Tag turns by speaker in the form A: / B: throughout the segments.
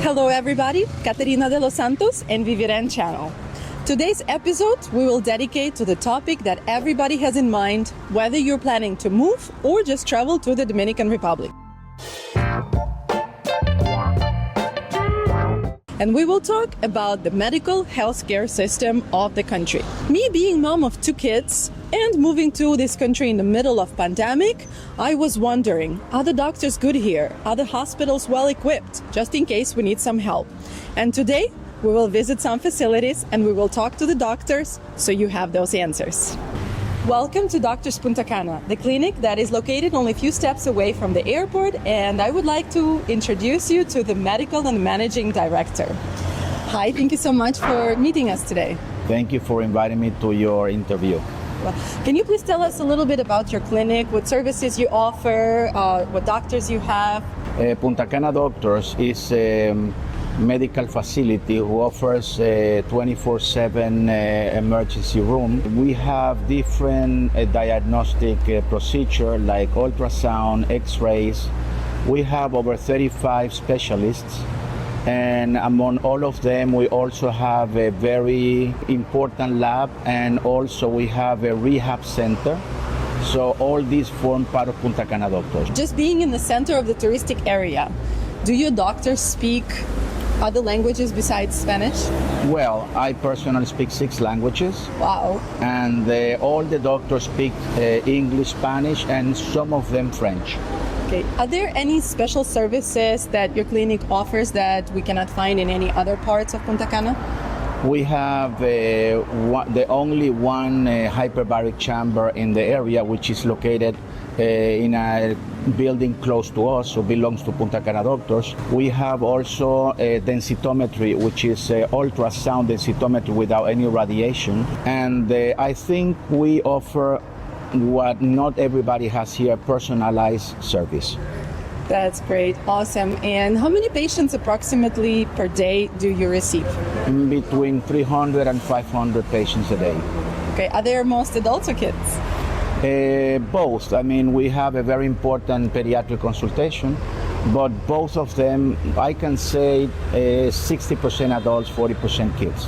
A: Hello everybody, Caterina de los Santos and Viviren channel. Today's episode we will dedicate to the topic that everybody has in mind, whether you're planning to move or just travel to the Dominican Republic. And we will talk about the medical healthcare system of the country. Me being mom of 2 kids and moving to this country in the middle of pandemic, I was wondering, are the doctors good here? Are the hospitals well equipped, just in case we need some help? And today, we will visit some facilities and we will talk to the doctors so you have those answers. Welcome to Doctors Punta Cana, the clinic that is located only a few steps away from the airport, and I would like to introduce you to the medical and managing director. Hi, thank you so much for meeting us today.
B: Thank you for inviting me to your interview.
A: Well, can you please tell us a little bit about your clinic, what services you offer, what doctors you have?
B: Punta Cana Doctors is a medical facility who offers a 24/7 emergency room. We have different diagnostic procedure like ultrasound, x-rays. We have over 35 specialists, and among all of them we also have a very important lab, and also we have a rehab center. So all these form part of Punta Cana Doctors.
A: Just being in the center of the touristic area, do your doctors speak other languages besides Spanish?
B: Well, I personally speak 6 languages.
A: Wow.
B: And all the doctors speak English, Spanish, and some of them French.
A: Okay. Are there any special services that your clinic offers that we cannot find in any other parts of Punta Cana?
B: We have the only one hyperbaric chamber in the area, which is located in a building close to us, so belongs to Punta Cana Doctors. We have also a densitometry, which is ultrasound densitometry without any radiation. And I think we offer what not everybody has here, personalized service.
A: That's great. Awesome. And how many patients approximately per day do you receive?
B: Between 300 and 500 patients a day.
A: Okay. Are there most adults or kids?
B: Both. I mean, we have a very important pediatric consultation, but both of them, I can say 60% adults, 40% kids.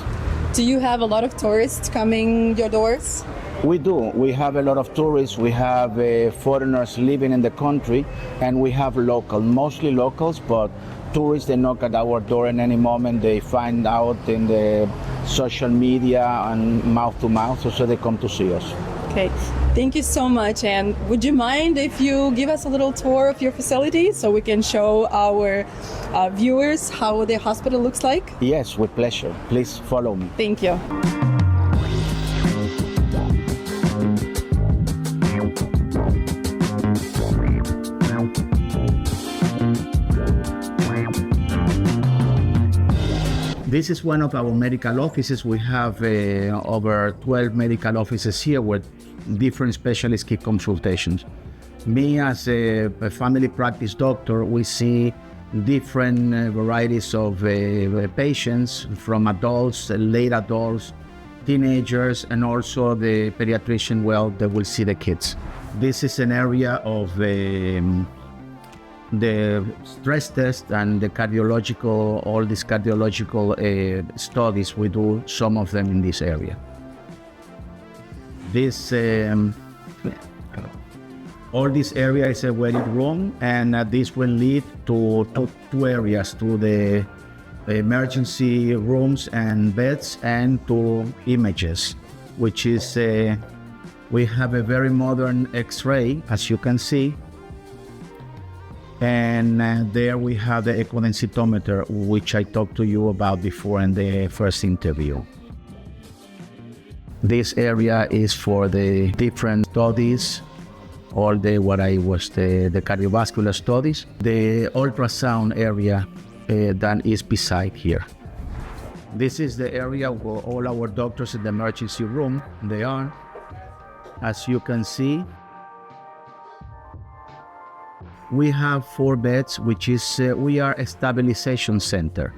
A: Do you have a lot of tourists coming your doors?
B: We do. We have a lot of tourists. We have foreigners living in the country, and we have mostly locals, but tourists, they knock at our door at any moment. They find out in the social media and mouth to mouth, so they come to see us.
A: Okay, thank you so much. And would you mind if you give us a little tour of your facility so we can show our viewers how the hospital looks like?
B: Yes, with pleasure. Please follow me.
A: Thank you.
B: This is one of our medical offices. We have over 12 medical offices here where different specialists keep consultations. Me as a family practice doctor, we see different varieties of patients, from adults, late adults, teenagers, and also the pediatrician, they will see the kids. This is an area of the stress test and the cardiological, all these cardiological studies, we do some of them in this area. All this area is a waiting room, and this will lead to 2 areas, to the emergency rooms and beds, and to images, which is, we have a very modern X-ray, as you can see. And there we have the ecodensitometer, which I talked to you about before in the first interview. This area is for the different studies, all the cardiovascular studies. The ultrasound area that is beside here. This is the area where all our doctors in the emergency room, they are, as you can see. We have 4 beds, which is, we are a stabilization center.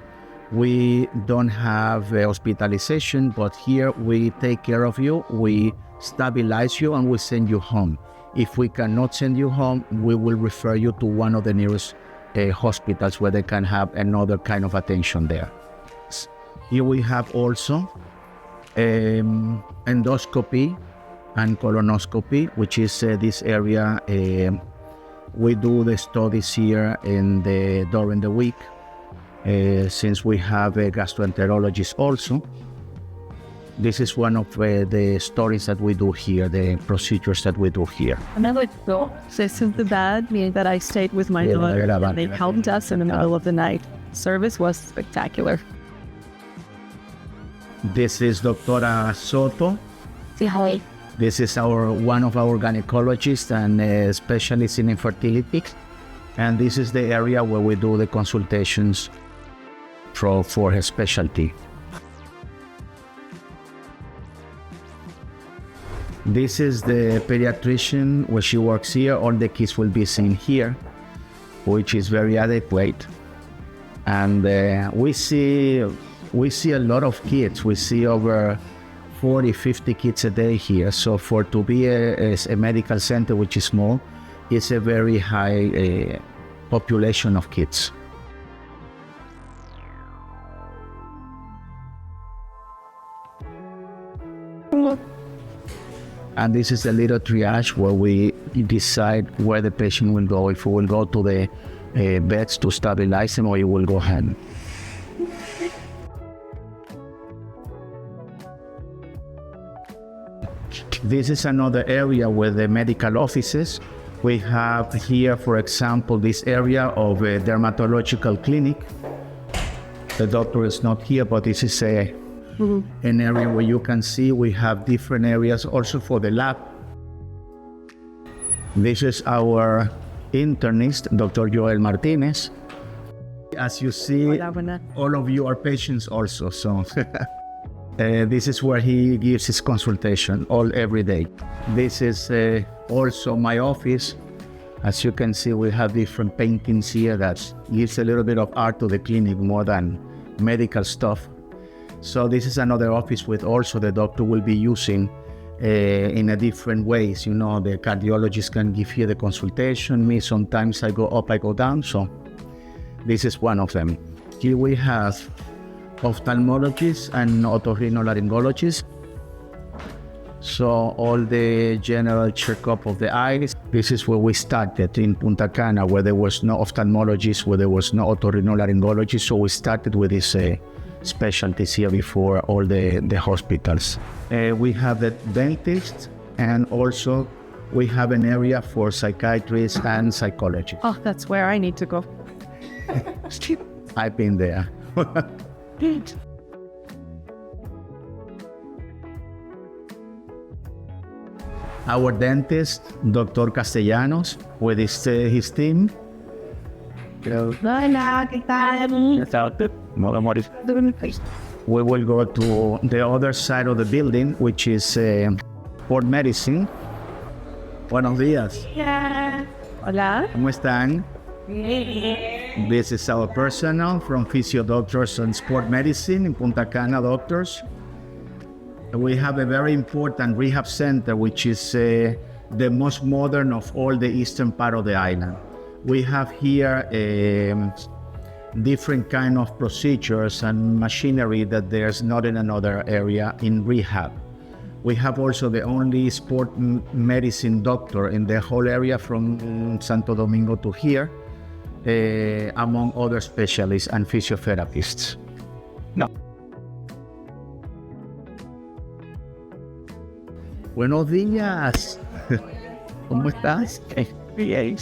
B: We don't have hospitalization, but here we take care of you, we stabilize you, and we send you home. If we cannot send you home, we will refer you to one of the nearest hospitals where they can have another kind of attention there. Here we have also endoscopy and colonoscopy, which is this area. We do the studies here during the week, since we have a gastroenterologist also. This is one of the stories that we do here, the procedures that we do here.
C: Another thought, this is the bad meaning that I stayed with my daughter. They helped us in the middle of the night. Service was spectacular.
B: This is Doctora Soto.
C: Hi.
B: This is one of our gynecologists and specialists in infertility. And this is the area where we do the consultations for her specialty. This is the pediatrician where she works here. All the kids will be seen here, which is very adequate. And we see a lot of kids. We see over 40, 50 kids a day here. So to be a medical center, which is small, is a very high population of kids. And this is a little triage where we decide where the patient will go. If we will go to the beds to stabilize them, or he will go ahead. This is another area where the medical offices. We have here, for example, this area of a dermatological clinic. The doctor is not here, but this is an area where you can see we have different areas also for the lab. This is our internist, Dr. Joel Martinez. As you see, all of you are patients also, so this is where he gives his consultation every day. This is also my office. As you can see, we have different paintings here that gives a little bit of art to the clinic more than medical stuff. So this is another office with also the doctor will be using in a different ways. You know, the cardiologist can give here the consultation. Me, sometimes I go up, I go down. So this is one of them. Here we have ophthalmologists and otorhinolaryngologists. So all the general checkup of the eyes. This is where we started in Punta Cana, where there was no ophthalmologist, where there was no otorhinolaryngologist. So we started with this specialties here before all the hospitals. We have the dentist, and also we have an area for psychiatrists and psychologists.
C: Oh, that's where I need to go.
B: I've been there. Our dentist, Dr. Castellanos, with his team. We will go to the other side of the building, which is sport medicine. Buenos días.
C: Hola.
B: ¿Cómo están? This is our personnel from Physio Doctors and Sport Medicine in Punta Cana Doctors. We have a very important rehab center, which is the most modern of all the eastern part of the island. We have here different kind of procedures and machinery that there's not in another area in rehab. We have also the only sport medicine doctor in the whole area from Santo Domingo to here, among other specialists and physiotherapists. No. Buenos días. ¿Cómo estás? Bien.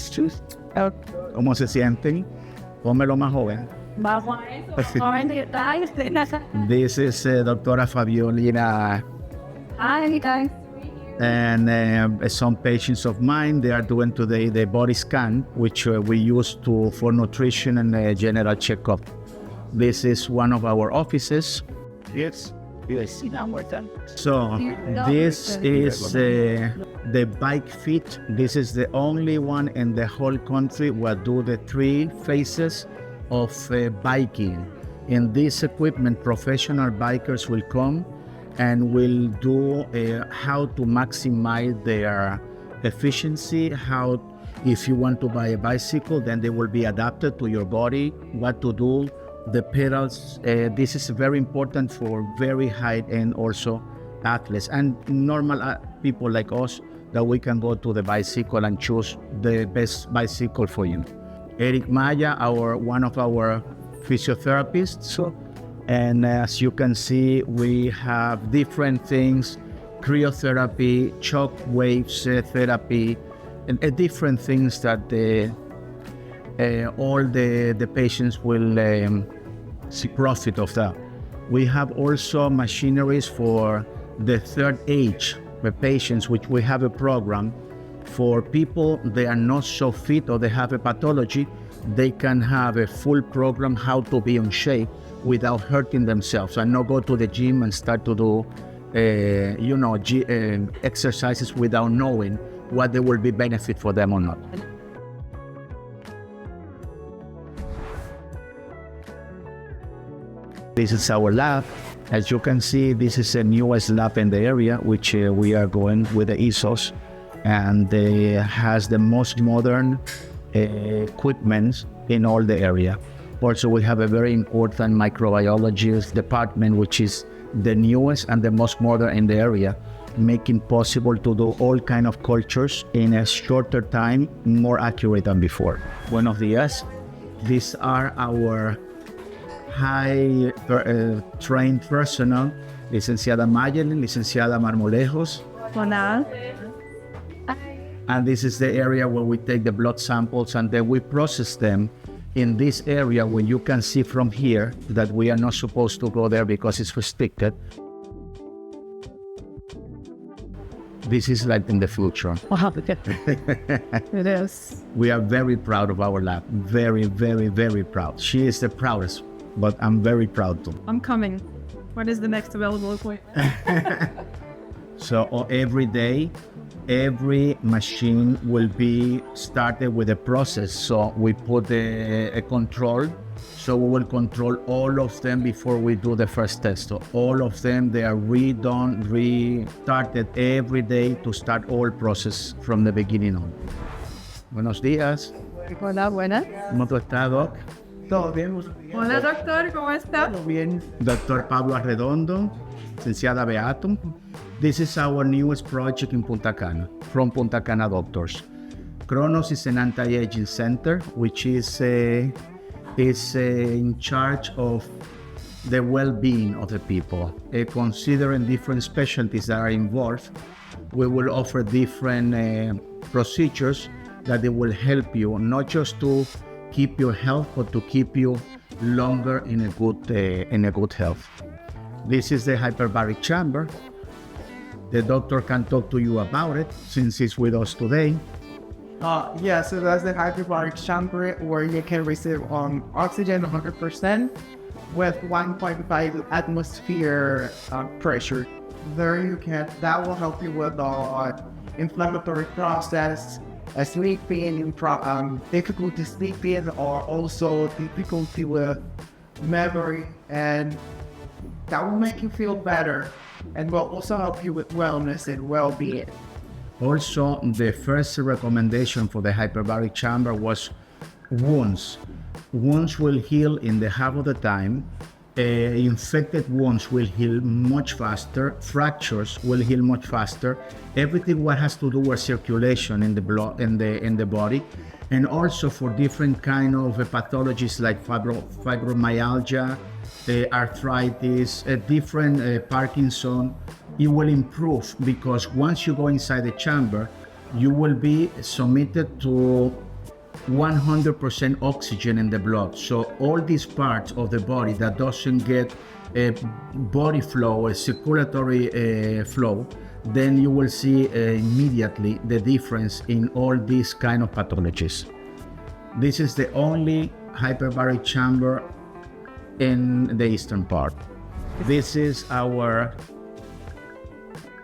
B: ¿Cómo se sienten? Pónmelo más joven. This is Doctora Fabiolina.
C: Hi, guys.
B: And some patients of mine, they are doing today the body scan, which we use for nutrition and general checkup. This is one of our offices. Yes. So this is the bike fit. This is the only one in the whole country where do the 3 phases of biking. In this equipment, professional bikers will come and will do how to maximize their efficiency, how If you want to buy a bicycle, then they will be adapted to your body, what to do, the pedals. This is very important for very high-end also athletes and normal people like us, that we can go to the bicycle and choose the best bicycle for you. Eric Maya, one of our physiotherapists, and as you can see, we have different things: cryotherapy, shock waves therapy, and different things that all the patients will see profit of that. We have also machineries for the third age, the patients, which we have a program for people they are not so fit or they have a pathology. They can have a full program how to be in shape without hurting themselves and not go to the gym and start to do exercises without knowing what they will be benefit for them or not. This is our lab. As you can see, this is the newest lab in the area, which we are going with the ESOS, and has the most modern equipment in all the area. Also, we have a very important microbiology department, which is the newest and the most modern in the area, making possible to do all kind of cultures in a shorter time, more accurate than before. Buenos días. These are our high trained personnel, Licenciada Mayelin, Licenciada Marmolejos.
C: Hola.
B: And this is the area where we take the blood samples and then we process them in this area where you can see from here that we are not supposed to go there because it's restricted. This is like in the future.
C: Wow, it is.
B: We are very proud of our lab. Very, very, very proud. She is the proudest, but I'm very proud too.
C: I'm coming. When is the next available appointment?
B: So every day, every machine will be started with a process. So we put a control. So we will control all of them before we do the first test. So all of them, they are redone, restarted every day to start all process from the beginning on. Buenos días.
C: Hola, buenas.
B: ¿Cómo tú estás, Doc?
D: Todo bien.
C: Hola, doctor, ¿cómo está?
D: Todo bien.
B: Dr. Pablo Arredondo, Licenciada Beato. This is our newest project in Punta Cana, from Punta Cana Doctors. Kronos is an anti-aging center, which is in charge of the well-being of the people. Considering different specialties that are involved, we will offer different procedures that they will help you, not just to keep your health, but to keep you longer in a good health. This is the hyperbaric chamber. The doctor can talk to you about it since he's with us today.
D: Yeah, so that's the hyperbaric chamber where you can receive oxygen 100% with 1.5 atmosphere pressure. There you can, that will help you with the inflammatory process, sleeping, difficulty sleeping, or also difficulty with memory, and that will make you feel better and will also help you with wellness and well-being.
B: Also, the first recommendation for the hyperbaric chamber was wounds. Wounds will heal in the half of the time. Infected wounds will heal much faster. Fractures will heal much faster. Everything what has to do with circulation in the blood, in the body, and also for different kind of pathologies like fibromyalgia, arthritis, different Parkinson. It will improve because once you go inside the chamber, you will be submitted to 100% oxygen in the blood. So all these parts of the body that doesn't get a body flow, a circulatory flow, then you will see immediately the difference in all these kind of pathologies. This is the only hyperbaric chamber in the eastern part. This is our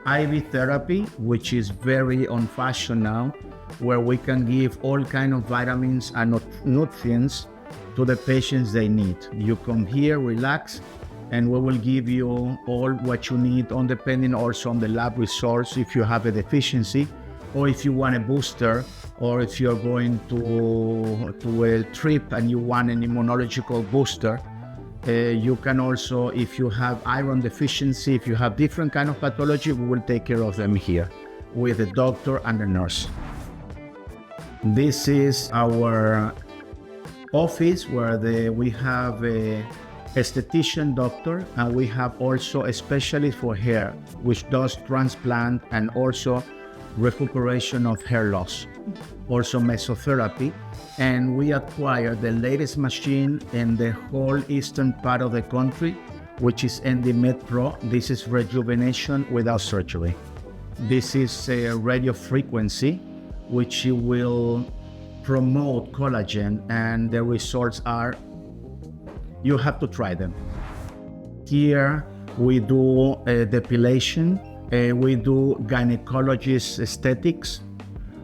B: IV therapy, which is very on fashion now, where we can give all kind of vitamins and nutrients to the patients they need. You come here, relax, and we will give you all what you need, on depending also on the lab results, if you have a deficiency, or if you want a booster or if you're going to a trip and you want an immunological booster, you can also, if you have iron deficiency, if you have different kind of pathology, we will take care of them here with the doctor and the nurse. This is our office where we have a esthetician doctor, and we have also a specialist for hair, which does transplant and also recuperation of hair loss, also mesotherapy. And we acquired the latest machine in the whole eastern part of the country, which is NDMed Pro. This is rejuvenation without surgery. This is a radio frequency, which will promote collagen, and the results are, you have to try them. Here we do depilation, we do gynecologist aesthetics.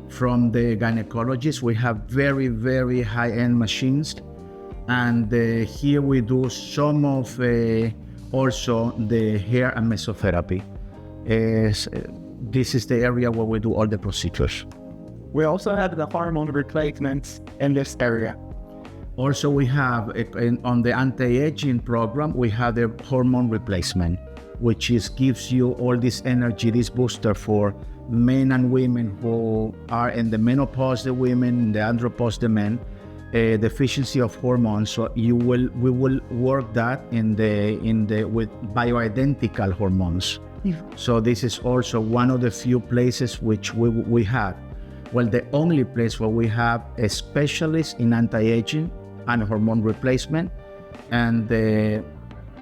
B: From the gynecologist, we have very, very high-end machines, and here we do some of also the hair and mesotherapy. This is the area where we do all the procedures.
D: We also have the hormone replacements in this area.
B: Also, we have on the anti-aging program, we have the hormone replacement, which gives you all this energy, this booster for men and women who are in the menopause, the women, the andropause, the men, deficiency of hormones. So we will work that with bioidentical hormones. Yeah. So this is also one of the few places which we have. Well, the only place where we have a specialist in anti-aging and hormone replacement, and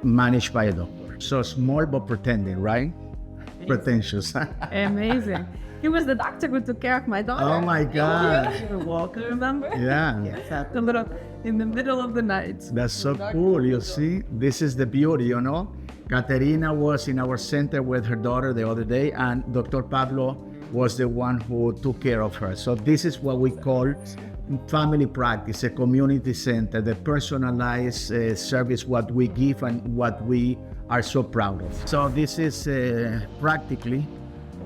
B: managed by a doctor. So small but pretending, right? Amazing. Pretentious.
C: Amazing. He was the doctor who took care of my daughter.
B: Oh my God.
C: You walk, remember?
B: Yeah.
C: Yes, in the middle of the night.
B: That's so cool, you see? This is the beauty, you know? Caterina was in our center with her daughter the other day, and Dr. Pablo was the one who took care of her. So this is what we call family practice, a community center, the personalized service, what we give and what we are so proud of. So this is practically,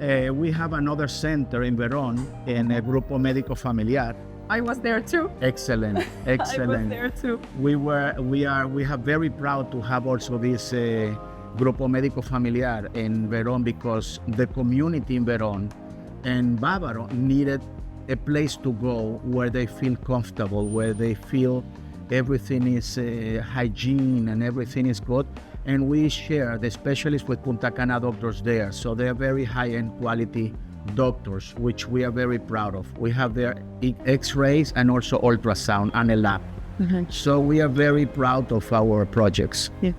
B: we have another center in Verón, in a Grupo Médico Familiar.
C: I was there too.
B: Excellent, excellent.
C: I was there too.
B: We are very proud to have also this Grupo Médico Familiar in Verón, because the community in Verón and Bávaro needed a place to go where they feel comfortable, where they feel everything is hygiene and everything is good. And we share the specialists with Punta Cana doctors there. So they are very high-end quality doctors, which we are very proud of. We have their X-rays and also ultrasound and a lab. Mm-hmm. So we are very proud of our projects.
C: Yeah.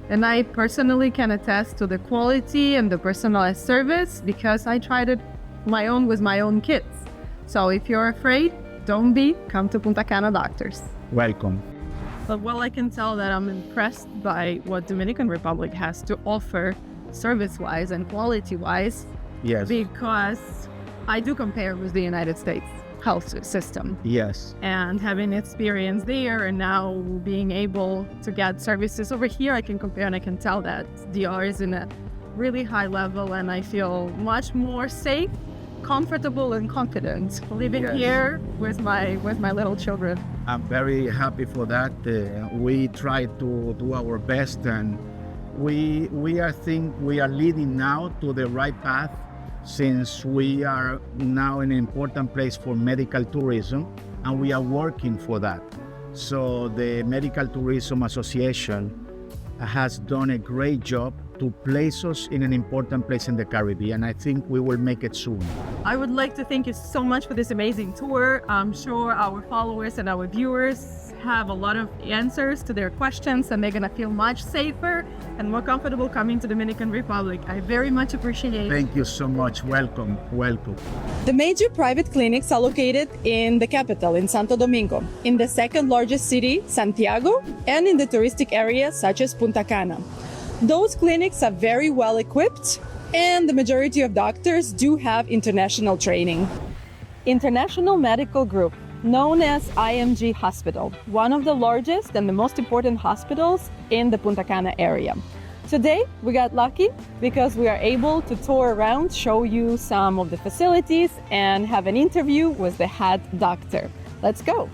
C: And I personally can attest to the quality and the personalized service, because I tried it with my own kids. So if you're afraid, don't be. Come to Punta Cana doctors.
B: Welcome.
C: But well, I can tell that I'm impressed by what Dominican Republic has to offer service-wise and quality-wise.
B: Yes.
C: Because I do compare with the United States health system.
B: Yes.
C: And having experience there and now being able to get services over here, I can compare and I can tell that DR is in a really high level, and I feel much more safe, comfortable and confident living here with my little children.
B: I'm very happy for that. We try to do our best, and we think we are leading now to the right path, since we are now in an important place for medical tourism, and we are working for that. So the Medical Tourism Association has done a great job to place us in an important place in the Caribbean. I think we will make it soon.
C: I would like to thank you so much for this amazing tour. I'm sure our followers and our viewers have a lot of answers to their questions, and they're gonna feel much safer and more comfortable coming to Dominican Republic. I very much appreciate it.
B: Thank you so much. Welcome, welcome.
A: The major private clinics are located in the capital, in Santo Domingo, in the second largest city, Santiago, and in the touristic areas such as Punta Cana. Those clinics are very well equipped, and the majority of doctors do have international training. International Medical Group, known as IMG Hospital, one of the largest and the most important hospitals in the Punta Cana area. Today, we got lucky because we are able to tour around, show you some of the facilities, and have an interview with the head doctor. Let's go.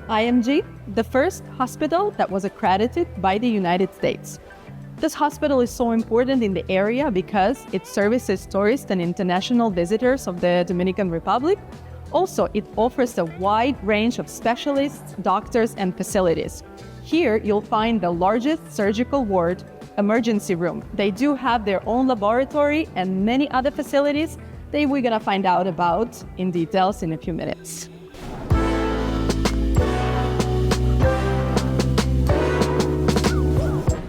A: IMG, the first hospital that was accredited by the United States. This hospital is so important in the area because it services tourists and international visitors of the Dominican Republic. Also, it offers a wide range of specialists, doctors, and facilities. Here, you'll find the largest surgical ward, emergency room. They do have their own laboratory and many other facilities that we're gonna find out about in details in a few minutes.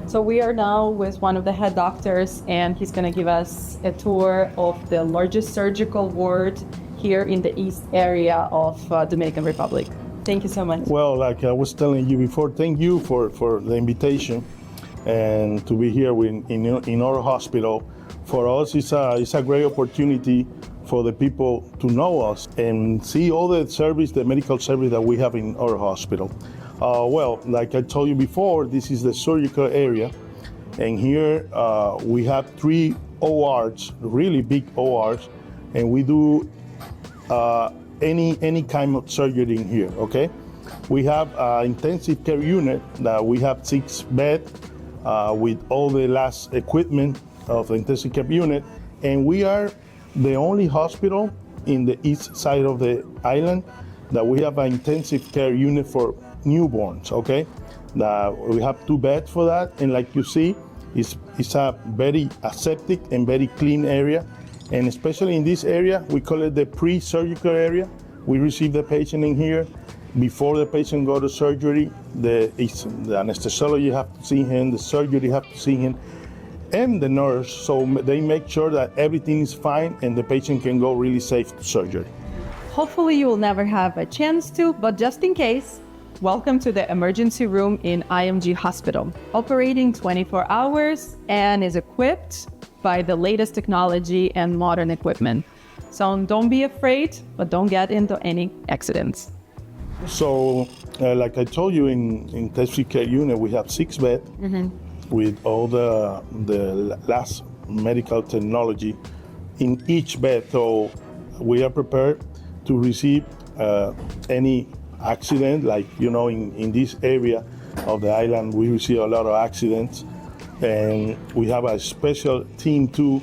A: So we are now with one of the head doctors, and he's gonna give us a tour of the largest surgical ward here in the east area of Dominican Republic. Thank you so much.
E: Well, like I was telling you before, thank you for the invitation and to be here in our hospital. For us, it's a great opportunity for the people to know us and see all the service, the medical service that we have in our hospital. Well, like I told you before, this is the surgical area, and here we have 3 ORs, really big ORs, and we do any kind of surgery in here, okay? We have an intensive care unit that we have 6 beds with all the last equipment of the intensive care unit, and we are the only hospital in the east side of the island that we have an intensive care unit for newborns, okay? We have 2 beds for that, and like you see, it's a very aseptic and very clean area. And especially in this area, we call it the pre-surgical area. We receive the patient in here. Before the patient go to surgery, the anesthesiologist have to see him, the surgery have to see him, and the nurse, so they make sure that everything is fine and the patient can go really safe to surgery.
A: Hopefully you will never have a chance to, but just in case, welcome to the emergency room in IMG Hospital, operating 24 hours and is equipped by the latest technology and modern equipment. So don't be afraid, but don't get into any accidents.
E: So, like I told you, in intensive care unit, we have 6 beds with all the last medical technology in each bed. So we are prepared to receive any accident, like, you know, in this area of the island, we receive a lot of accidents. And we have a special team too.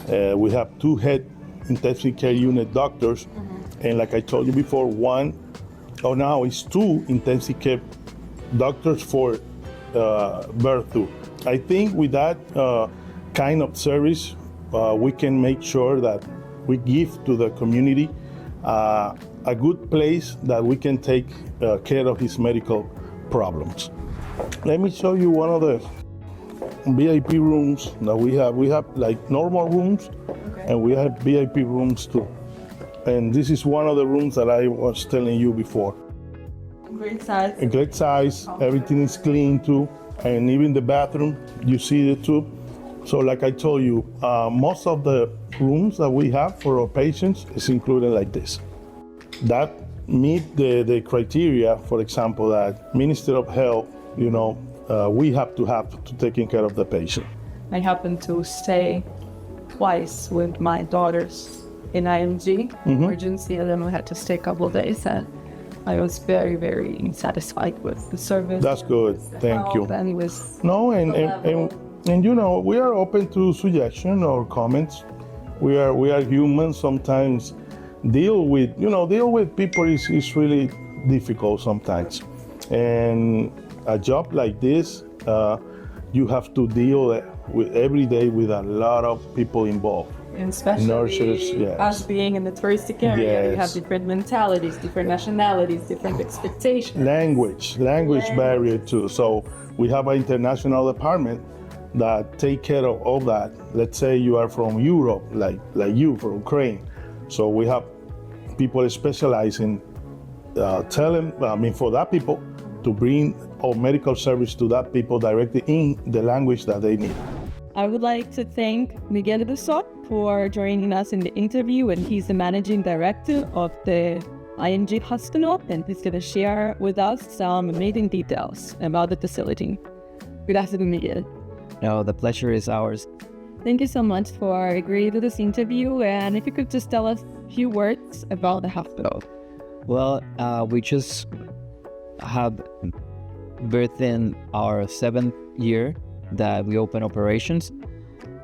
E: We have 2 head intensive care unit doctors, and like I told you before, now it's 2 intensive care doctors for birth too. I think with that kind of service, we can make sure that we give to the community a good place that we can take care of his medical problems. Let me show you one of the VIP rooms that we have. We have like normal rooms, and we have VIP rooms too. And this is one of the rooms that I was telling you before.
A: Great size.
E: A great size, everything is clean too, and even the bathroom, you see it too. So like I told you, most of the rooms that we have for our patients is included like this. That meet the criteria, for example, that Ministry of Health, you know, we have to taking care of the patient.
A: I happened to stay twice with my daughters in IMG emergency, and then we had to stay a couple of days, and I was very, very satisfied with the service.
E: That's good. Thank you.
A: And with
E: And you know, we are open to suggestion or comments. We are human. Sometimes deal with people is really difficult sometimes. And a job like this, you have to deal with every day with a lot of people involved.
A: And especially
E: nurses, yes.
A: us being in the touristic area,
E: Yes.
A: we have different mentalities, different nationalities, different expectations.
E: Language barrier too. So we have an international department that take care of all that. Let's say you are from Europe, like you from Ukraine. So we have people specializing for that people to bring our medical service to that people directly in the language that they need.
A: I would like to thank Miguel Busot for joining us in the interview, and he's the managing director of the IMG Hospital, and he's going to share with us some amazing details about the facility. Good afternoon, Miguel.
F: No, the pleasure is ours.
C: Thank you so much for agreeing to this interview. And if you could just tell us a few words about the hospital.
F: Well, we just have birthed in our 7th year that we open operations.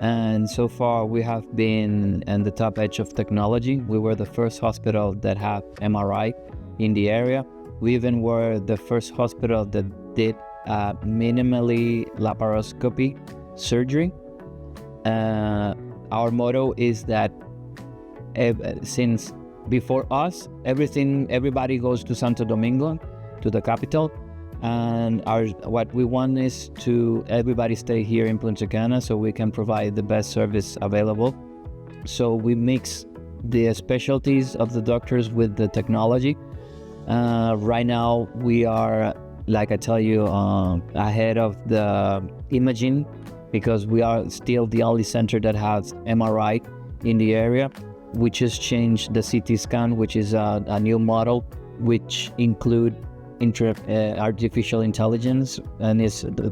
F: And so far we have been on the top edge of technology. We were the first hospital that had MRI in the area. We even were the first hospital that did minimally laparoscopy surgery. Our motto is that since before us, everybody goes to Santo Domingo, to the capital, and what we want is to everybody stay here in Punta Cana so we can provide the best service available. So we mix the specialties of the doctors with the technology. Right now we are, like I tell you, ahead of the imaging, because we are still the only center that has MRI in the area. We just changed the CT scan, which is a new model, which include artificial intelligence, and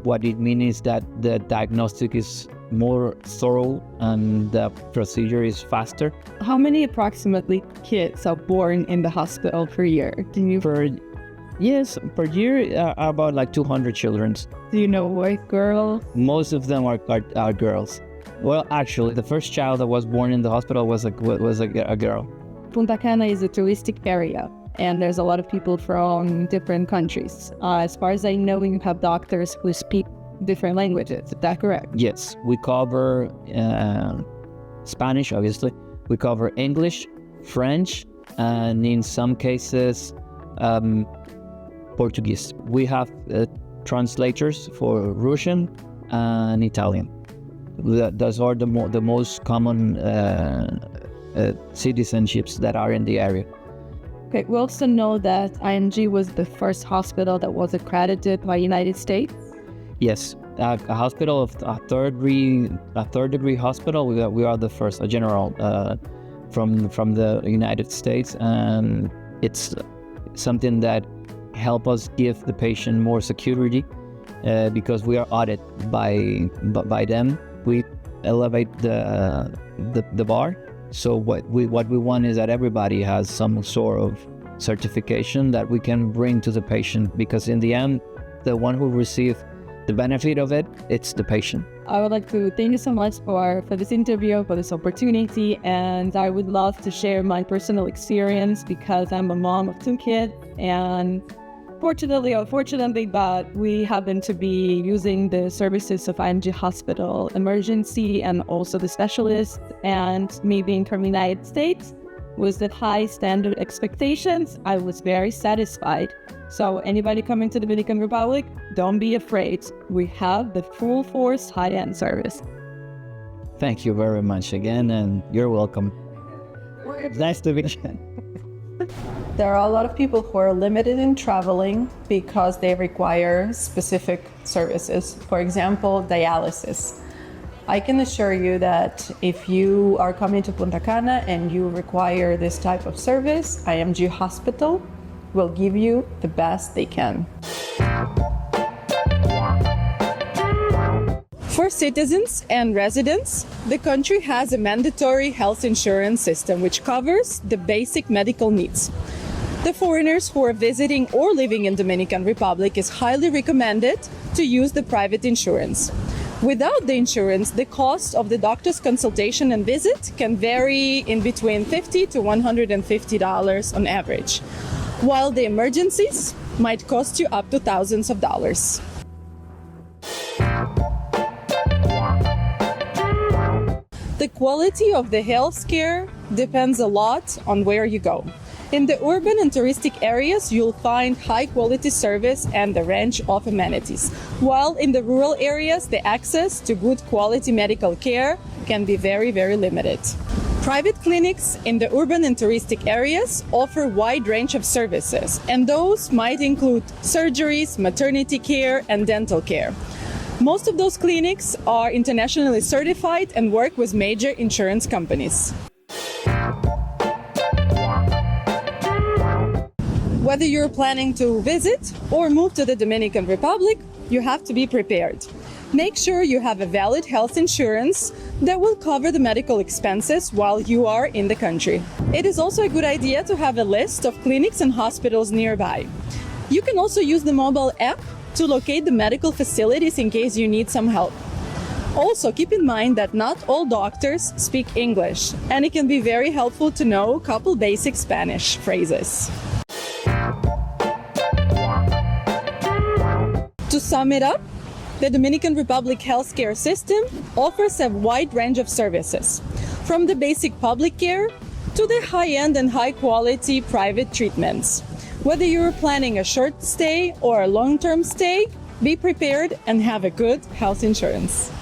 F: what it means is that the diagnostic is more thorough and the procedure is faster.
C: How many approximately kids are born in the hospital per year?
F: Per year, about like 200 children.
C: Do you know boy, girl?
F: Most of them are girls. Well, actually, the first child that was born in the hospital was a girl.
C: Punta Cana is a touristic area, and there's a lot of people from different countries. As far as I know, you have doctors who speak different languages. Is that correct?
F: Yes, we cover Spanish, obviously. We cover English, French, and in some cases, Portuguese. We have translators for Russian and Italian. Those are the most common citizenships that are in the area.
C: Okay, we also know that IMG was the first hospital that was accredited by United States.
F: Yes, a hospital of a third degree hospital. We are the first, a general from the United States, and it's something that help us give the patient more security because we are audited by them. We elevate the bar. So what we want is that everybody has some sort of certification that we can bring to the patient, because in the end, the one who receives the benefit of it, it's the patient.
C: I would like to thank you so much for this interview, for this opportunity, and I would love to share my personal experience because I'm a mom of 2 kids, and fortunately or unfortunately, but we happen to be using the services of IMG Hospital Emergency and also the specialists, and me being from the United States with the high standard expectations, I was very satisfied. So anybody coming to the Dominican Republic, don't be afraid. We have the full force high-end service.
F: Thank you very much again, and you're welcome. Nice to meet you.
A: There are a lot of people who are limited in traveling because they require specific services. For example, dialysis. I can assure you that if you are coming to Punta Cana and you require this type of service, IMG Hospital will give you the best they can. For citizens and residents, the country has a mandatory health insurance system which covers the basic medical needs. The foreigners who are visiting or living in Dominican Republic is highly recommended to use the private insurance. Without the insurance, the cost of the doctor's consultation and visit can vary in between $50 to $150 on average, while the emergencies might cost you up to thousands of dollars. The quality of the health care depends a lot on where you go. In the urban and touristic areas, you'll find high-quality service and a range of amenities, while in the rural areas, the access to good quality medical care can be very, very limited. Private clinics in the urban and touristic areas offer a wide range of services, and those might include surgeries, maternity care, and dental care. Most of those clinics are internationally certified and work with major insurance companies. Whether you're planning to visit or move to the Dominican Republic, you have to be prepared. Make sure you have a valid health insurance that will cover the medical expenses while you are in the country. It is also a good idea to have a list of clinics and hospitals nearby. You can also use the mobile app to locate the medical facilities in case you need some help. Also, keep in mind that not all doctors speak English, and it can be very helpful to know a couple basic Spanish phrases. To sum it up, the Dominican Republic healthcare system offers a wide range of services, from the basic public care to the high-end and high-quality private treatments. Whether you're planning a short stay or a long-term stay, be prepared and have a good health insurance.